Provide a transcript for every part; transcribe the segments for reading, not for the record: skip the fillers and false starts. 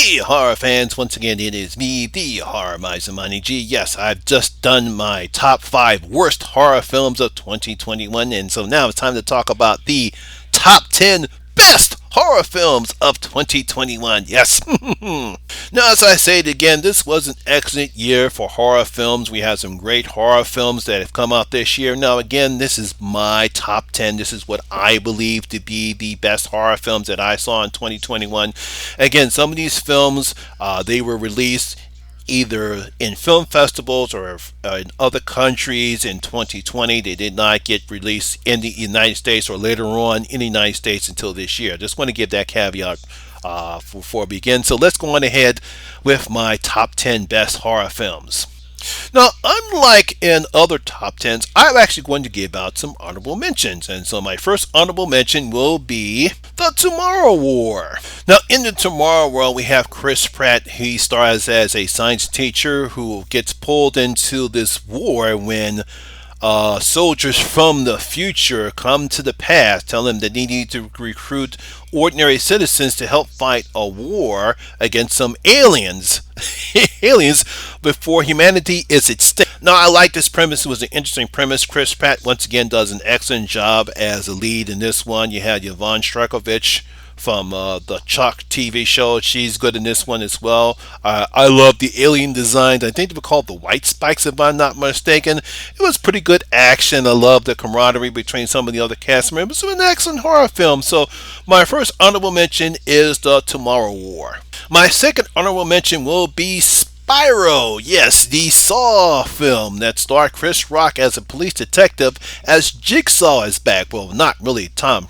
Hey, horror fans! Once again, it is me, the Horror Miser Money G. Yes, I've just done my top 5 worst horror films of 2021, and so now it's time to talk about the top 10 best horror films of 2021. Yes. Now, as I say it again, this was an excellent year for horror films. We had some great horror films that have come out this year. Now, again, this is my top 10. This is what I believe to be the best horror films that I saw in 2021. Again, some of these films, they were released either in film festivals or in other countries in 2020. They did not get released in the United States or later on in the United States until this year. Just want to give that caveat before I begin. So let's go on ahead with my top 10 best horror films. Now, unlike in other top 10s, I'm actually going to give out some honorable mentions. And so my first honorable mention will be The Tomorrow War. Now, in The Tomorrow War, we have Chris Pratt. He stars as a science teacher who gets pulled into this war when soldiers from the future come to the past, tell them that they need to recruit ordinary citizens to help fight a war against some aliens. Aliens before humanity is extinct. Now, I like this premise. It was an interesting premise. Chris Pratt once again does an excellent job as a lead in this one. You had Yvonne Strahovich from the Chuck TV show. She's good in this one as well. I love the alien designs. I think they were called the White Spikes, if I'm not mistaken. It was pretty good action. I love the camaraderie between some of the other cast members. It was an excellent horror film. So my first honorable mention is The Tomorrow War. My second honorable mention will be Spyro, yes, the Saw film that starred Chris Rock as a police detective, as Jigsaw is back. Well, not really Tom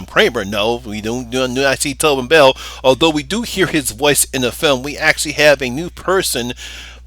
Kramer. No, we don't I see Tobin Bell. Although we do hear his voice in the film, we actually have a new person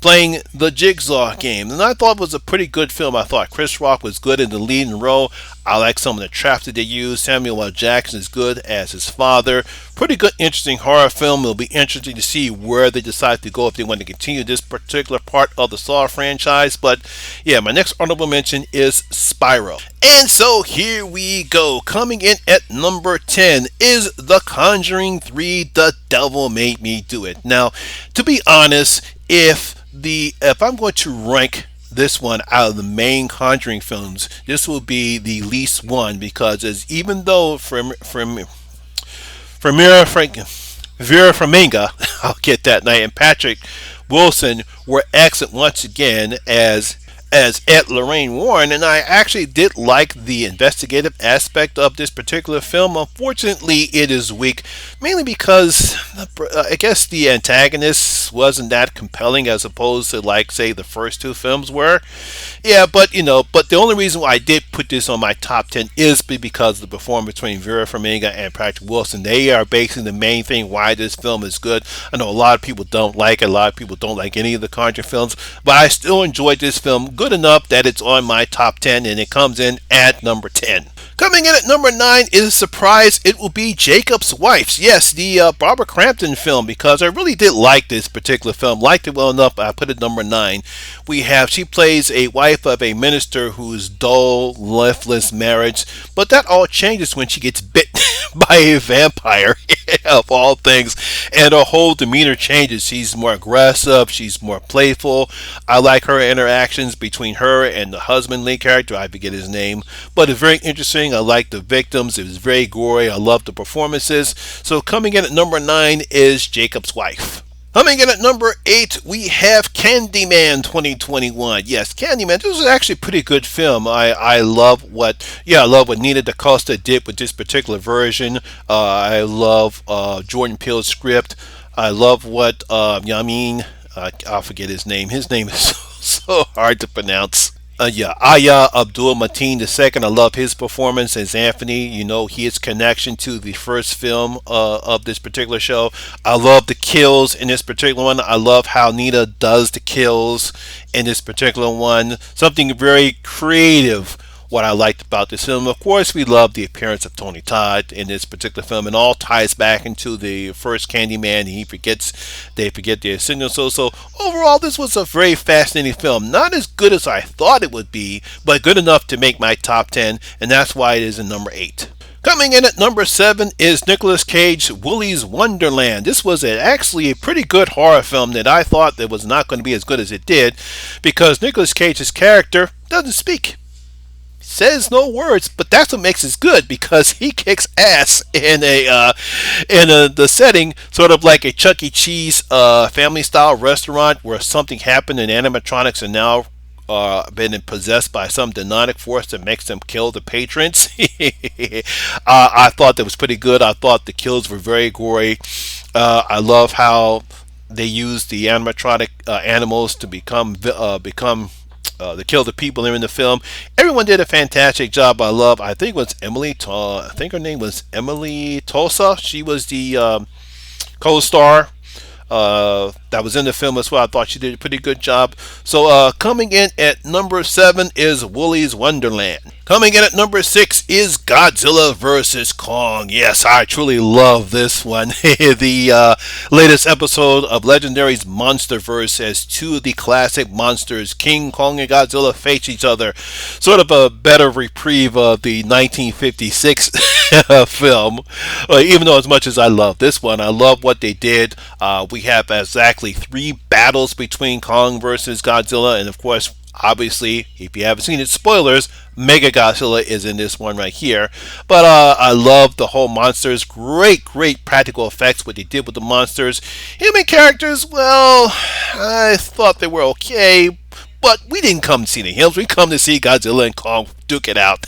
playing the Jigsaw game, and I thought it was a pretty good film. I thought Chris Rock was good in the leading role. I like some of the traps that they used. Samuel L. Jackson is good as his father. Pretty good, interesting horror film. It'll be interesting to see where they decide to go if they want to continue this particular part of the Saw franchise. But yeah, my next honorable mention is Spyro. And so here we go. Coming in at number 10 is The Conjuring 3: The Devil Made Me Do It. Now, to be honest, if I'm going to rank this one out of the main Conjuring films, this will be the least one, because even though Vera Farmiga, I'll get that night, and Patrick Wilson were excellent once again as Ed Lorraine Warren, and I actually did like the investigative aspect of this particular film. Unfortunately, it is weak, mainly because I guess the antagonist wasn't that compelling as opposed to, like, say, the first two films were. Yeah, but the only reason why I did put this on my top 10 is because of the performance between Vera Farmiga and Patrick Wilson. They are basically the main thing why this film is good. I know a lot of people don't like it. A lot of people don't like any of the Conjuring films, but I still enjoyed this film good enough that it's on my top 10, and it comes in at number 10. Coming in at number 9 is a surprise. It will be Jacob's Wife. Yes, the Barbara Crampton film, because I really did like this particular film. Liked it well enough, I put it number 9. She plays a wife of a minister whose dull, lifeless marriage, but that all changes when she gets bit by a vampire, of all things, and her whole demeanor changes. She's more aggressive, she's more playful. I like her interactions between her and the husband lead character, I forget his name, but it's very interesting. I like the victims. It was very gory. I love the performances. So coming in at number 9 is Jacob's Wife. Coming in at number 8, we have Candyman 2021. Yes, Candyman. This was actually a pretty good film. I love what Nina DaCosta did with this particular version. I love Jordan Peele's script. I love what I forget his name. His name is so hard to pronounce. Aya Abdul Mateen II. I love his performance as Anthony. His connection to the first film of this particular show. I love the kills in this particular one. I love how Nina does the kills in this particular one. Something very creative. What I liked about this film, of course, we love the appearance of Tony Todd in this particular film, and all ties back into the first Candyman. They forget their signal. So overall, this was a very fascinating film. Not as good as I thought it would be, but good enough to make my top 10, and that's why it is in number 8. Coming in at number 7 is Nicolas Cage's Willy's Wonderland. This was actually a pretty good horror film that I thought that was not going to be as good as it did because Nicolas Cage's character doesn't speak, says no words, but that's what makes it good because he kicks ass in the setting, sort of like a Chuck E. Cheese family style restaurant where something happened and animatronics are now been possessed by some demonic force that makes them kill the patrons. I thought that was pretty good. I thought the kills were very gory. I love how they used the animatronic animals to become to kill the people there in the film. Everyone did a fantastic job. I think it was I think her name was Emily Tulsa. She was the co-star that was in the film as well. I thought she did a pretty good job. So coming in at number 7 is Willy's Wonderland. Coming in at number 6 is Godzilla vs. Kong. Yes, I truly love this one. The latest episode of Legendary's Monsterverse as two of the classic monsters, King Kong and Godzilla, face each other. Sort of a better reprieve of the 1956 film. Even though as much as I love this one, I love what they did. We have exactly 3 battles between Kong versus Godzilla, and of course, obviously, if you haven't seen it, spoilers, Mega Godzilla is in this one right here. But I love the whole monsters. Great practical effects, what they did with the monsters. Human characters, well, I thought they were okay, but we didn't come to see the hills. We come to see Godzilla and Kong duke it out.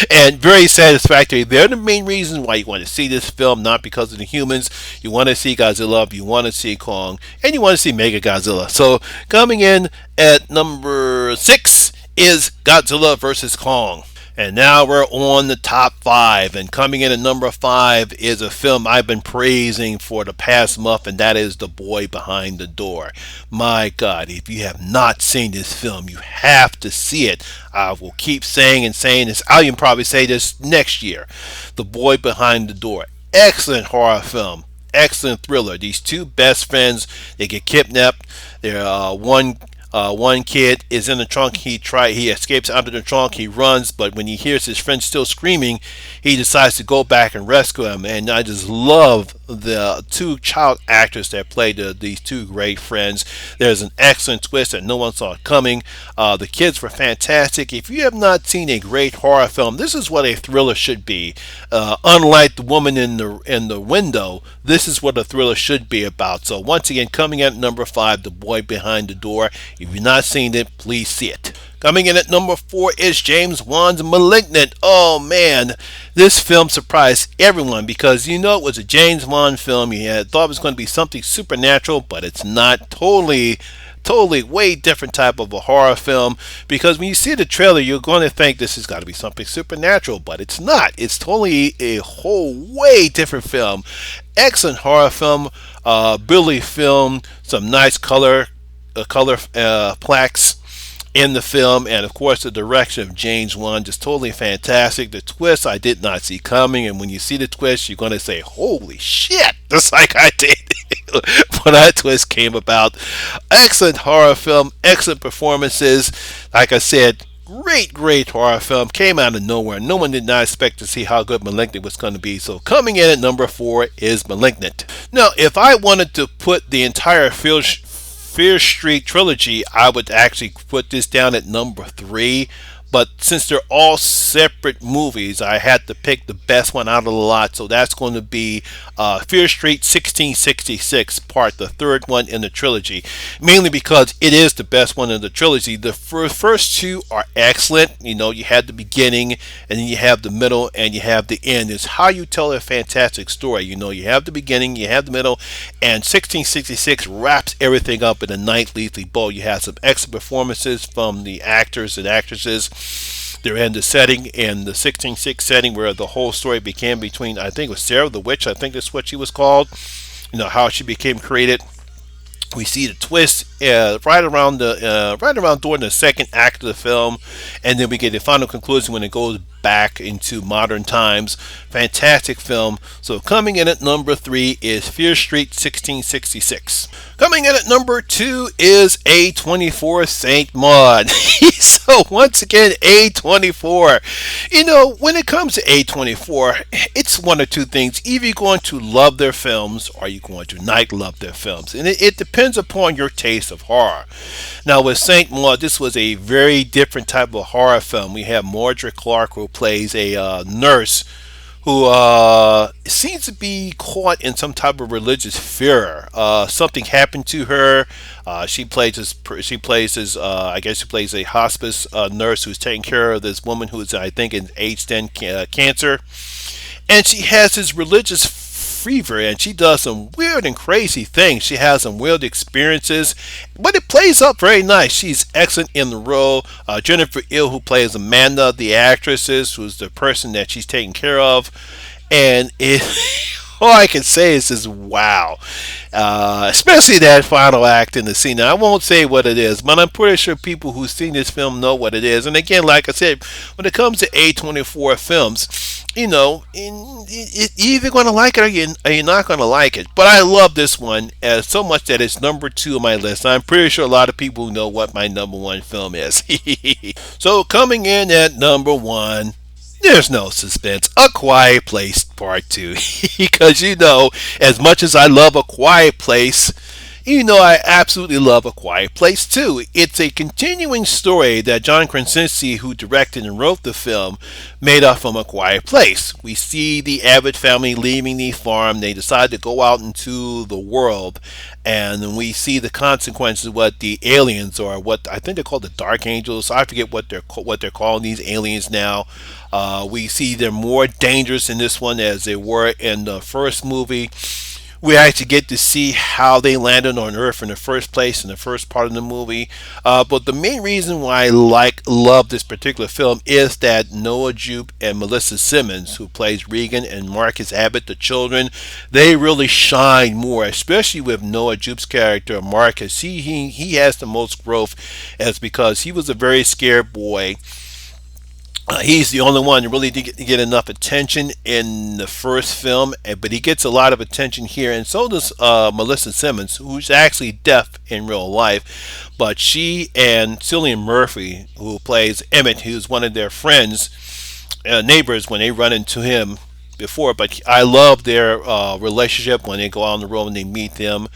And very satisfactory. They're the main reason why you want to see this film, not because of the humans. You want to see Godzilla, you want to see Kong, and you want to see Mega Godzilla. So coming in at number 6 is Godzilla vs. Kong. And now we're on the top 5. And coming in at number 5 is a film I've been praising for the past month, and that is The Boy Behind the Door. My God, if you have not seen this film, you have to see it. I will keep saying this. I'll even probably say this next year. The Boy Behind the Door. Excellent horror film. Excellent thriller. These two best friends, they get kidnapped. They're one kid is in the trunk. He escapes out of the trunk. He runs, but when he hears his friend still screaming, he decides to go back and rescue him. And I just love the 2 child actors that play these 2 great friends. There's an excellent twist that no one saw coming. The kids were fantastic. If you have not seen a great horror film, this is what a thriller should be. Unlike The Woman in the Window, this is what a thriller should be about. So once again, coming at number 5, The Boy Behind the Door. If you've not seen it, please see it. Coming in at number 4 is James Wan's *Malignant*. Oh man, this film surprised everyone because it was a James Wan film. You had thought it was going to be something supernatural, but it's not. Totally way different type of a horror film, because when you see the trailer you're going to think this has got to be something supernatural, but it's not. It's totally a whole way different film. Excellent horror film, Billy film, some nice color plaques in the film, and of course the direction of James Wan, just totally fantastic. The twist I did not see coming, and when you see the twist you're going to say holy shit, just like I did when that twist came about. Excellent horror film, excellent performances. Like I said, great horror film. Came out of nowhere. No one did not expect to see how good *Malignant* was going to be. So coming in at number 4 is *Malignant*. Now, if I wanted to put the entire Fear Street trilogy, I would actually put this down at number 3. But since they're all separate movies, I had to pick the best one out of the lot. So that's going to be Fear Street 1666 Part, the third one in the trilogy. Mainly because it is the best one in the trilogy. The first 2 are excellent. You have the beginning, and then you have the middle, and you have the end. It's how you tell a fantastic story. You have the beginning, you have the middle, and 1666 wraps everything up in a nice, neatly bow. You have some excellent performances from the actors and actresses. They're in the setting, in the 1666 setting, where the whole story began between, I think it was Sarah the Witch, I think that's what she was called, how she became created. We see the twist right around during the second act of the film, and then we get the final conclusion when it goes back into modern times. Fantastic film. So coming in at number 3 is Fear Street 1666. Coming in at number 2 is A24 Saint Maud. So once again, A24. When it comes to A24, it's one or two things. Either you're going to love their films or you're going to not love their films. And it depends upon your taste of horror. Now, with Saint Maud, this was a very different type of horror film. We have Mordred Clark, who plays a nurse who seems to be caught in some type of religious fear. Something happened to her. I guess she plays a hospice nurse who's taking care of this woman who's, I think, in age 10 cancer. And she has this religious fever, and she does some weird and crazy things. She has some weird experiences, but it plays up very nice. She's excellent in the role. Jennifer Ill, who plays Amanda, the actress, who's the person that she's taking care of, and it. All I can say is just wow, especially that final act in the scene. Now, I won't say what it is, but I'm pretty sure people who've seen this film know what it is. And again, like I said, when it comes to A24 films, you're either going to like it or you're not going to like it. But I love this one so much that it's number 2 on my list. I'm pretty sure a lot of people know what my number 1 film is. So coming in at number 1, there's no suspense. A Quiet Place Part 2. Because as much as I love A Quiet Place, I absolutely love A Quiet Place 2. It's a continuing story that John Krasinski, who directed and wrote the film, made up from A Quiet Place. We see the Abbott family leaving the farm. They decide to go out into the world, and then we see the consequences of what the aliens, or what I think they're called the Dark Angels. I forget what they're calling these aliens now. We see they're more dangerous in this one as they were in the first movie. We actually get to see how they landed on Earth in the first place in the first part of the movie. But the main reason why I love this particular film is that Noah Jupe and Melissa Simmons, who plays Regan and Marcus Abbott, the children, they really shine more, especially with Noah Jupe's character, Marcus. He has the most growth, as because he was a very scared boy. He's the only one who really did get enough attention in the first film, but he gets a lot of attention here, and so does Melissa Simmons, who's actually deaf in real life. But she and Cillian Murphy, who plays Emmett, who's one of their friends, neighbors, when they run into him before. But I love their relationship when they go out on the road and they meet them.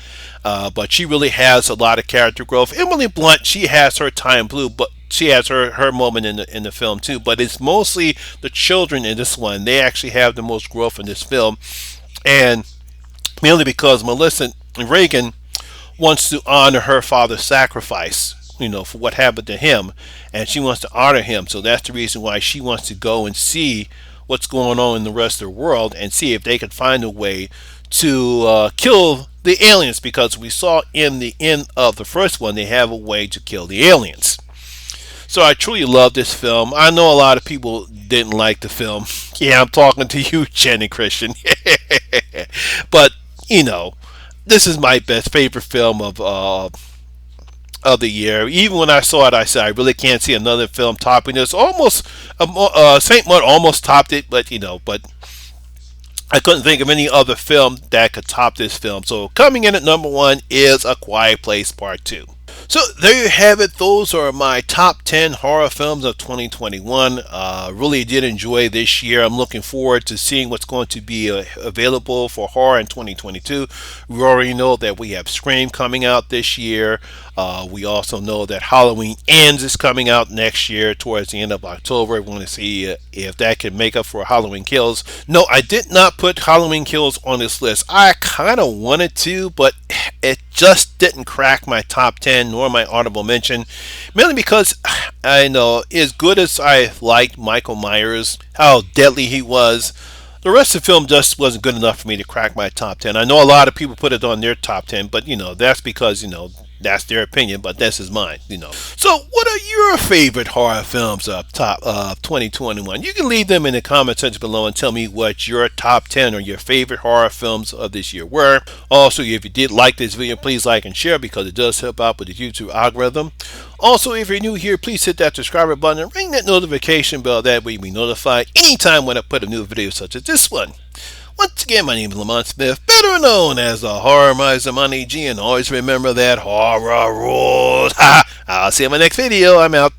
But she really has a lot of character growth. Emily Blunt, she has her time blue, but she has her moment in the film too. But it's mostly the children in this one. They actually have the most growth in this film, and mainly because Melissa Reagan wants to honor her father's sacrifice, for what happened to him, and she wants to honor him. So that's the reason why she wants to go and see what's going on in the rest of the world and see if they could find a way to kill the aliens, because we saw in the end of the first one they have a way to kill the aliens. So I truly love this film. I know a lot of people didn't like the film. Yeah, I'm talking to you, Jen and Christian. But this is my favorite film of the year. Even when I saw it, I said I really can't see another film topping this. Almost, Saint Maud almost topped it, but I couldn't think of any other film that could top this film. So coming in at number 1 is A Quiet Place Part 2. So there you have it. Those are my top 10 horror films of 2021. Really did enjoy this year. I'm looking forward to seeing what's going to be available for horror in 2022. We already know that we have Scream coming out this year. We also know that Halloween Ends is coming out next year towards the end of October. We want to see if that can make up for Halloween Kills. No, I did not put Halloween Kills on this list. I kind of wanted to, but it just didn't crack my top 10 nor my honorable mention, mainly because I know, as good as I liked Michael Myers, how deadly he was, the rest of the film just wasn't good enough for me to crack my top 10. I know a lot of people put it on their top 10, but that's because That's their opinion, but this is mine. So, what are your favorite horror films of top of 2021? You can leave them in the comment section below and tell me what your top 10 or your favorite horror films of this year were. Also, if you did like this video, please like and share because it does help out with the YouTube algorithm. Also, if you're new here, please hit that subscribe button and ring that notification bell. That way you'll be notified anytime when I put a new video such as this one. Once again, my name is Lamont Smith, better known as the Horror Miser Money G, and always remember that horror rules. Ha! I'll see you in my next video. I'm out.